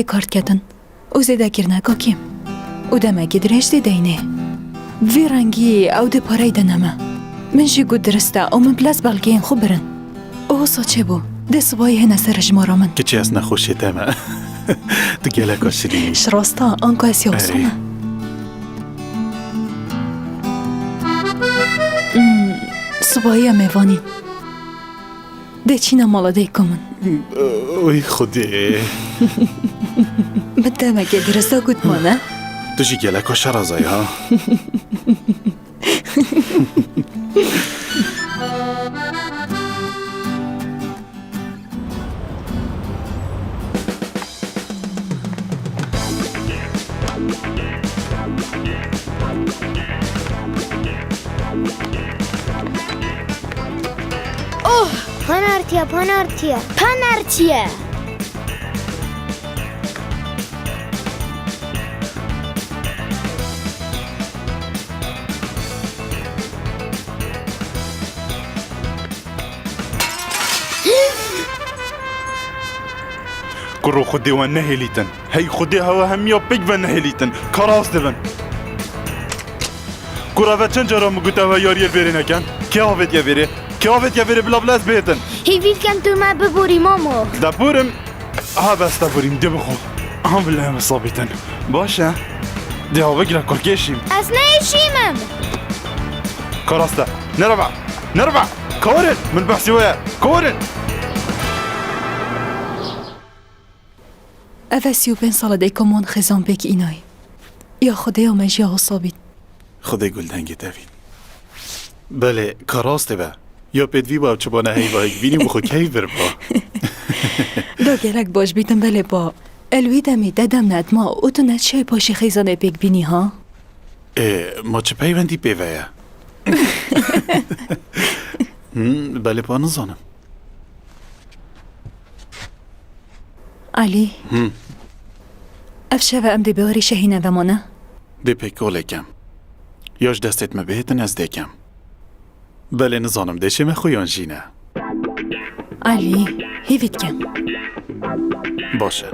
کارت کردن او زیده کرنه که کم او دمه که درشت دینه وی رنگی او ده پاره دنمه من جی گود درسته او من پلاس بلگین خوب برن او ساچه بو ده سبایی هنه سرش مارا من که چی از نخوشی دمه تو گله کاشیدی شراستا آنکو اسی آسونه سبایی میوانی ده چینا مالا ده کمون اوی خودی مدامه که درسته گود مانه تو جی گله کاش رازایی ها Penaltıya. کرو خودی و نهلیتن هی خودی هوا همیا بیگ و نهلیتن کاراس دبن کرا و چند جارا مگوتا و یاریر بری نکن که آفت یا بری که آفت یا بری بلا بلاس بیتن Hevil kan tu ma beburi mamo. دبورم ها بس دبوریم دی بخو هم بالله مصابیتن باشه دی ها بگیره کرکشیم Az ne işimim? كراستا نربع كورن من بحثي ويا كورن اوه 35 ساله ده کمون خزان بک اینای یا خوده یا مجی ها صابید خدای گلدنگی دوید بله كراستا با یا پدوی با چبانه هی با هیک بینی بخو کیف برپا دا گلک باش بیتن بله با الوی دمی ددم ندما او تو نچه پاشی خیزانه بک بینی ها ما چه پیوندی پیویا بله با نزانم علی افشه و ام دی بیاری شهینه و مانه دی پیکولکم یاش دستت ما بهتن از دیکم بله نزانم دیشه ما خویان جینه علی هیوید کم باشه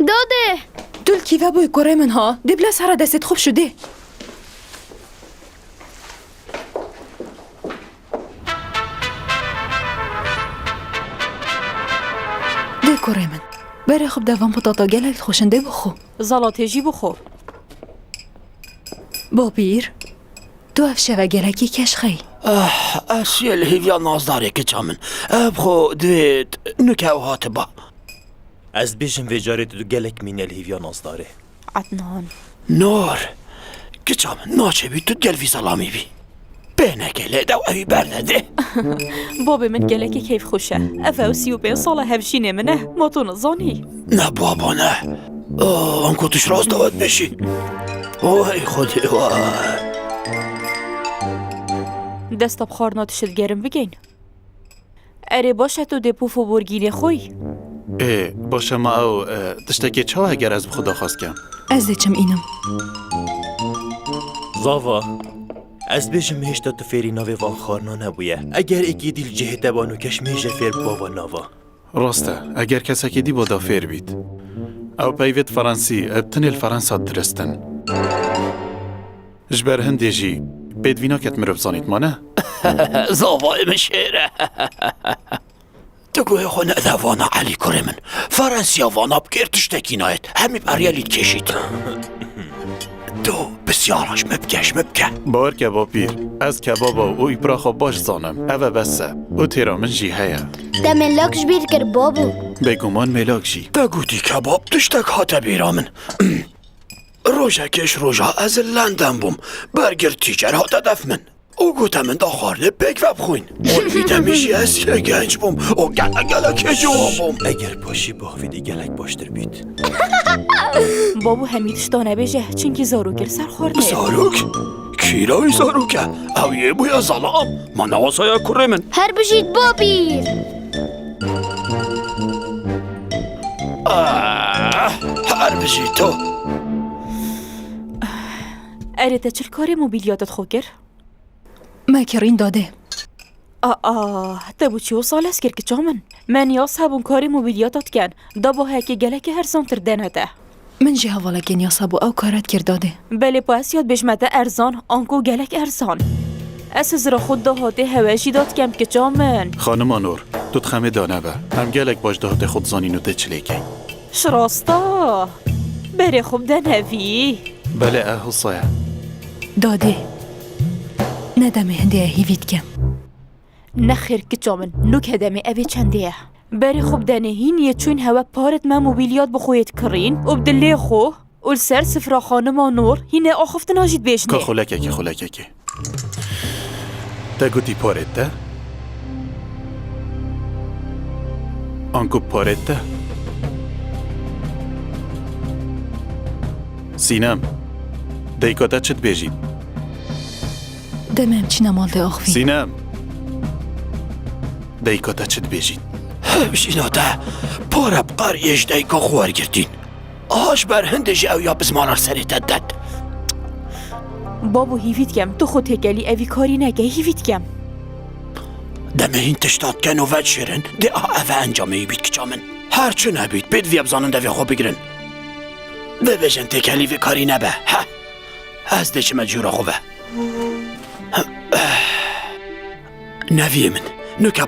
Dode. دول کیوه بوی کره من ها دی بلا سر دستت خوب شده دی کره من بره خوب دوام پتاتا گلک خوشنده بخو زلاتێژی بخۆ با بیر تو افشه و گلکی کش خی ئەسیە لە هیڤیا نازدارێکە من بخۆ دوێت نوکەو هاتە بە Ez bêjim vê carê tu gelek mînel hêviya nazdarê. عدنان نۆر کچا من ناچەبی تو گەلوی سەڵامی بی پێنەکە لێدا و ئەوی بەرنەدێ بابê min gelekê keyfxweş e ev ew 35 sala hevşînê min e ma tu nizanî نەبووە ئەنکۆ توش ڕاست دەوەت بشی وای خودێ وای desta bixwarina tişt gerim bigên erê baş e tu dê pûf û borgînê xwe باشه ما او تشتکی چه اگر از خدا خواست کم از دیچم اینم Zava, ez bêjim hêşta tu fêrî navê van xwarina nebûye. Eger ekî dîl cihê ban û keşmêje fêr bava nava. راسته اگر کسی دی بادا فیر بید او پیوت فرانسی ابتنی الفرانسا درستن جبر هندی جی بدوینا کت مروف زانیت مانه زاوای من شێرە دەگوێ خۆ نەداوانە عەلی کوڕێ من فەرەنسیاوانە بکرد تشتێکی نایەت هەمی بەریەلیت کێشیت تو بسیاراش مبکە باور که با پیر از کبابا و ایپراخا باش زانم اوه بسه او تیرا من جی هیا Demin lakş bir kır babu. بگومان ملاک جی دەگوتی کەباب تشتێک هاتە بیرا من ڕۆژێکێش ڕۆژە ئەز لەندەن بووم بەرگر تیچەر هاتە دەف من ئەو گوتە من دا خواردنێ پێک وە بخۆین ئۆلویدەمیژی ئەسیە گەنج بووم ئۆ گەلە کێجەوە بووم Eger paşî bavêdî gelek baştir bît. babû hemî tişta nebêje çinkî zarokir ser xwarinê زارۆک کیرەوەی زارۆکە ئەو یێ بووە زەڵام مانەوەسەیە کوڕێ من Her bişit babir. هەر بژی تۆ erê te çil karê mobilyatet xwe kir ما کرین داده te bu çi sal ez kir kiça min yas hebûn karê mobilyata dikin da bo hekê gelekî hersantir dene te من جی هەواڵەکەی یاسا بوو ئەو کارەت کردادێ belê pasiyat bêjmete erzan anko gelek erzan ez hizira xwe dahatê hewejî da dikem kiça min خانما نور تو تخەمێ دانەبە ئەم gelek baş dahatê xwe dizanîn û te çilêkî ji rasta berê xwe bide nevî belê e hisa ye دادێ نەدەمێ هەندەیە هیوی دکەم nexêr kiça min nûk hedemê ev ê çendê ye berê xwe bide hîniye çûn hewe paret me mobilyat bi xwe yê dikirîn û bi dilê xwe û li ser sifra xanima Nûr hîne axaftina jî کا dibêjinê خولکێکی خولکێکی te gotî parêt te anku parêt te سینەم دەیکۆ te çi dibêjî دەمە ئەم چینە ماڵ دێ ئاخوی سینەم دەیکۆ te çi dibêjî بشینا te pare bi qariyê ji dayîka xwe wergirtîn Aş ber hindê jî ew ya bizmanar serê te det babo hîvî dikem tu xwe têkelî evî karî neke hîvî dikem Demehîn tişta diken û vedişêrin dê ev encameyî bît kiça min Her çi nebît pê divê bizanin devê xwe bigirin Bibêjin têkelî vê karî nebe he Ez dê çime cûra xwe ve Neviyê min nûk